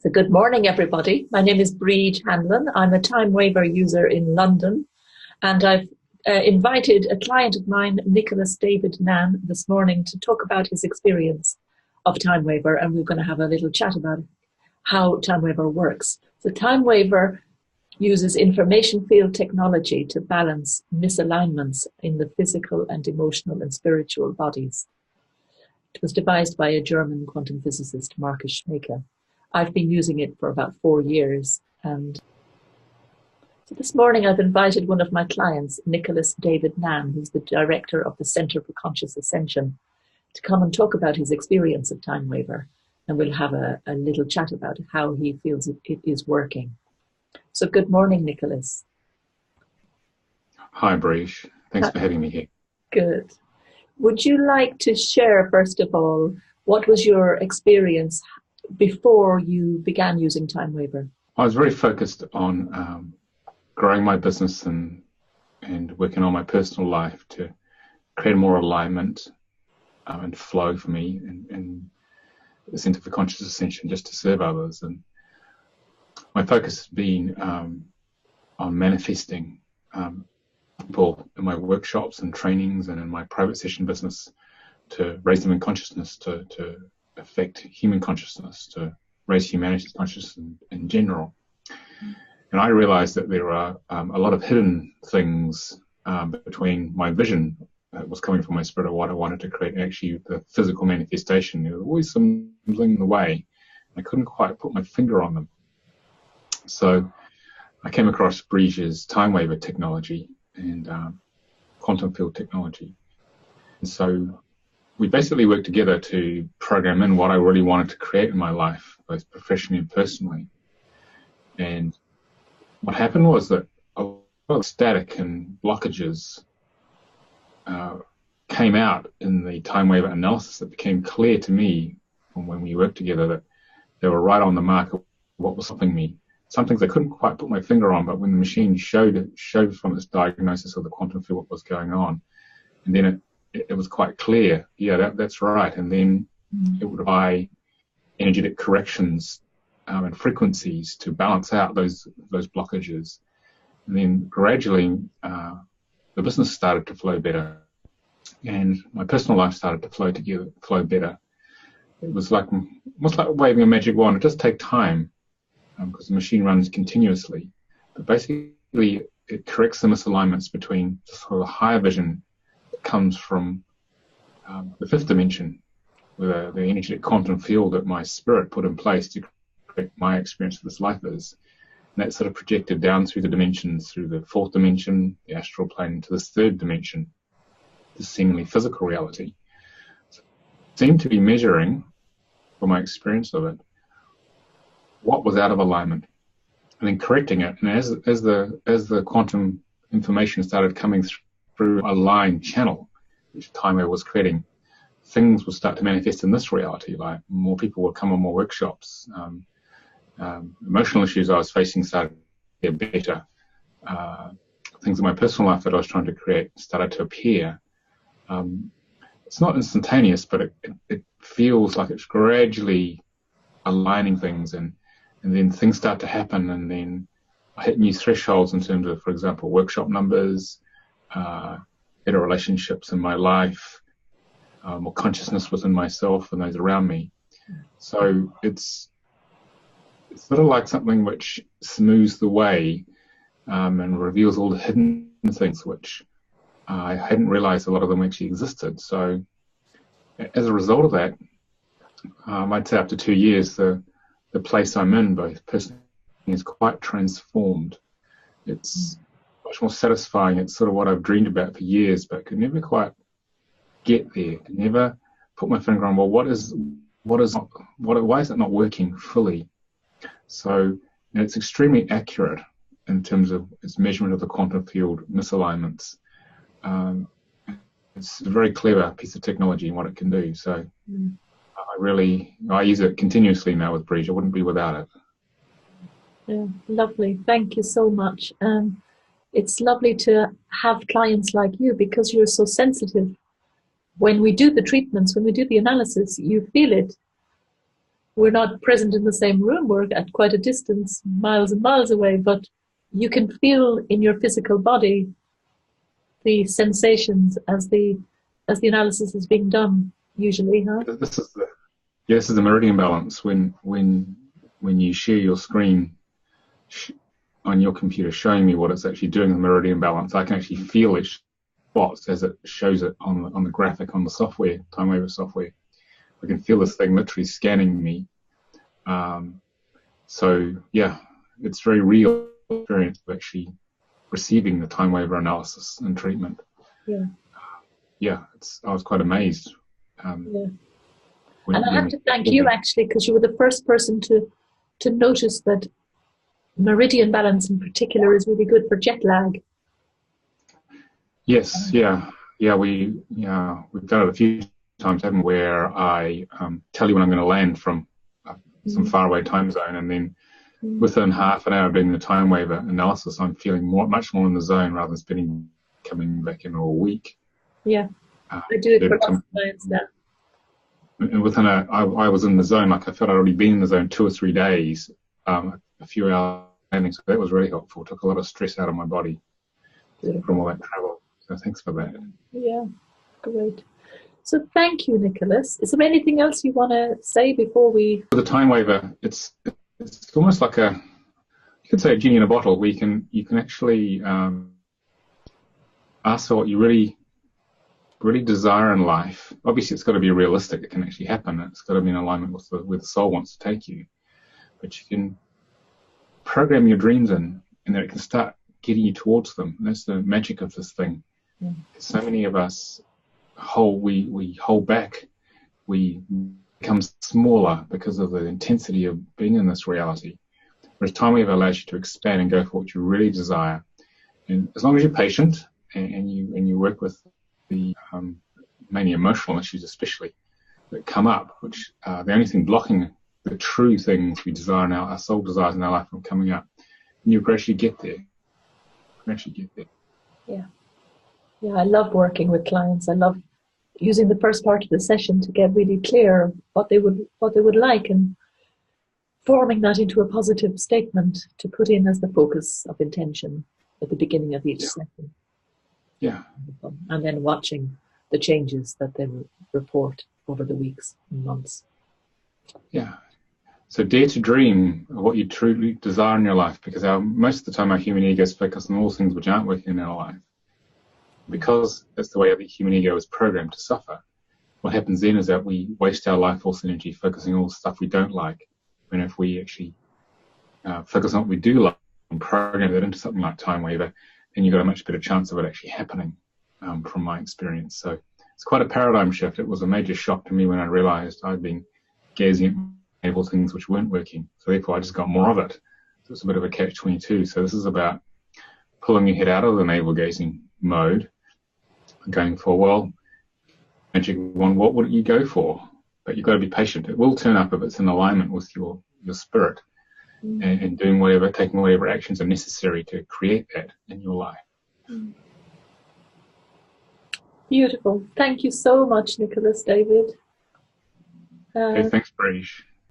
So good morning, everybody. My name is Breed Hanlon. I'm a Timewaver user in London, and I've invited a client of mine, Nicholas David Nan, this morning to talk about his experience of Timewaver, and we're going to have a little chat about how Timewaver works. So Timewaver uses information field technology to balance misalignments in the physical and emotional and spiritual bodies. It was devised by a German quantum physicist, Marcus Schmecker. I've been using it for about 4 years. And so this morning I've invited one of my clients, Nicholas David Nan, who's the director of the Center for Conscious Ascension, to come and talk about his experience of Timewaver. And we'll have a little chat about how he feels it is working. So good morning, Nicholas. Hi, Breesh. Thanks for having me here. Good. Would you like to share, first of all, what was your experience before you began using Timewaver? I was very focused on growing my business and working on my personal life to create more alignment and flow for me and the Center for Conscious Ascension just to serve others. And my focus has been on manifesting people in my workshops and trainings and in my private session business to raise them in consciousness, to affect human consciousness, to raise humanity's consciousness in general. And I realized that there are a lot of hidden things between my vision that was coming from my spirit of what I wanted to create and actually the physical manifestation. There was always something in the way. I couldn't quite put my finger on them. So I came across Breege's Timewaver technology and quantum field technology. And so we basically worked together to program in what I really wanted to create in my life, both professionally and personally. And what happened was that a lot of static and blockages came out in the Timewaver analysis. That became clear to me when we worked together that they were right on the mark of what was stopping me. Some things I couldn't quite put my finger on, but when the machine showed from its diagnosis of the quantum field what was going on, and then it was quite clear, yeah, that's right. And then it would apply energetic corrections and frequencies to balance out those blockages. And then gradually, the business started to flow better, and my personal life started to flow better. It was almost like waving a magic wand. It does take time because the machine runs continuously, but basically it corrects the misalignments between sort of the higher vision that comes from the fifth dimension, with the energetic quantum field that my spirit put in place to create my experience of this life is. And that sort of projected down through the dimensions, through the fourth dimension, the astral plane, into this third dimension, this seemingly physical reality. So I seemed to be measuring, from my experience of it, what was out of alignment, and then correcting it. And as the quantum information started coming through a line channel, which Timewaver was creating, things would start to manifest in this reality. Like more people would come on more workshops. Emotional issues I was facing started to get better. Things in my personal life that I was trying to create started to appear. It's not instantaneous, but it feels like it's gradually aligning things, and then things start to happen, and then I hit new thresholds in terms of, for example, workshop numbers, better relationships in my life, more consciousness within myself and those around me. So it's sort of like something which smooths the way and reveals all the hidden things which I hadn't realized a lot of them actually existed. So as a result of that, I'd say after 2 years, the place I'm in, both personally, is quite transformed. It's much more satisfying. It's sort of what I've dreamed about for years, but could never quite get there. Could never put my finger on, well, why is it not working fully? So it's extremely accurate in terms of its measurement of the quantum field misalignments. It's a very clever piece of technology and what it can do. So I use it continuously now with Breege. I wouldn't be without it. Yeah, lovely. Thank you so much. It's lovely to have clients like you because you're so sensitive. When we do the treatments, when we do the analysis, you feel it. we're not present in the same room, we're at quite a distance, miles and miles away, but you can feel in your physical body the sensations as the analysis is being done, usually, huh? This is the meridian balance. When you share your screen on your computer showing me what it's actually doing, the meridian balance, I can actually feel its spots as it shows it on the graphic on the software, Timewaver software. I can feel this thing literally scanning me. So yeah, it's very real experience of actually receiving the Timewaver analysis and treatment. Yeah. I was quite amazed. And I have to thank you, actually, because you were the first person to notice that meridian balance in particular is really good for jet lag. Yes, we've done it a few times, haven't we, where I tell you when I'm going to land from some faraway time zone, and then within half an hour of doing the Timewaver analysis, I'm feeling much more in the zone rather than coming back in a week. Yeah, I do it for lots of clients now. And I was in the zone, like I felt I'd already been in the zone 2 or 3 days, a few hours landing, so that was really helpful. It took a lot of stress out of my body from all that travel. So thanks for that. Yeah, great. So thank you, Nicholas. Is there anything else you want to say before we... For the Timewaver, it's almost like you could say a genie in a bottle, where you can actually ask for what you really desire in life. Obviously, it's got to be realistic. It can actually happen. It's got to be in alignment with where the soul wants to take you. But you can program your dreams in, and then it can start getting you towards them. And that's the magic of this thing. So many of us we hold back. We become smaller because of the intensity of being in this reality. Whereas Timewaver allows you to expand and go for what you really desire. And as long as you're patient and you work with the mainly emotional issues, especially that come up, which are the only thing blocking the true things we desire now, our soul desires in our life from coming up, and you gradually get there. Yeah, I love working with clients. I love using the first part of the session to get really clear what they would like, and forming that into a positive statement to put in as the focus of intention at the beginning of each session. Yeah. And then watching the changes that they report over the weeks and months. Yeah. So dare to dream of what you truly desire in your life, because most of the time our human ego is focused on all things which aren't working in our life. Because that's the way the human ego is programmed to suffer. What happens then is that we waste our life force energy focusing on all the stuff we don't like. And if we actually focus on what we do like and program that into something like Timewaver, then you've got a much better chance of it actually happening, from my experience. So it's quite a paradigm shift. It was a major shock to me when I realized I'd been gazing at navel things which weren't working. So therefore I just got more of it. So it's a bit of a catch-22. So this is about pulling your head out of the navel gazing mode, going for, well, magic one, what would you go for? But you've got to be patient. It will turn up if it's in alignment with your spirit, and doing taking whatever actions are necessary to create that in your life. Beautiful. Thank you so much, Nicholas David. Okay, thanks, British.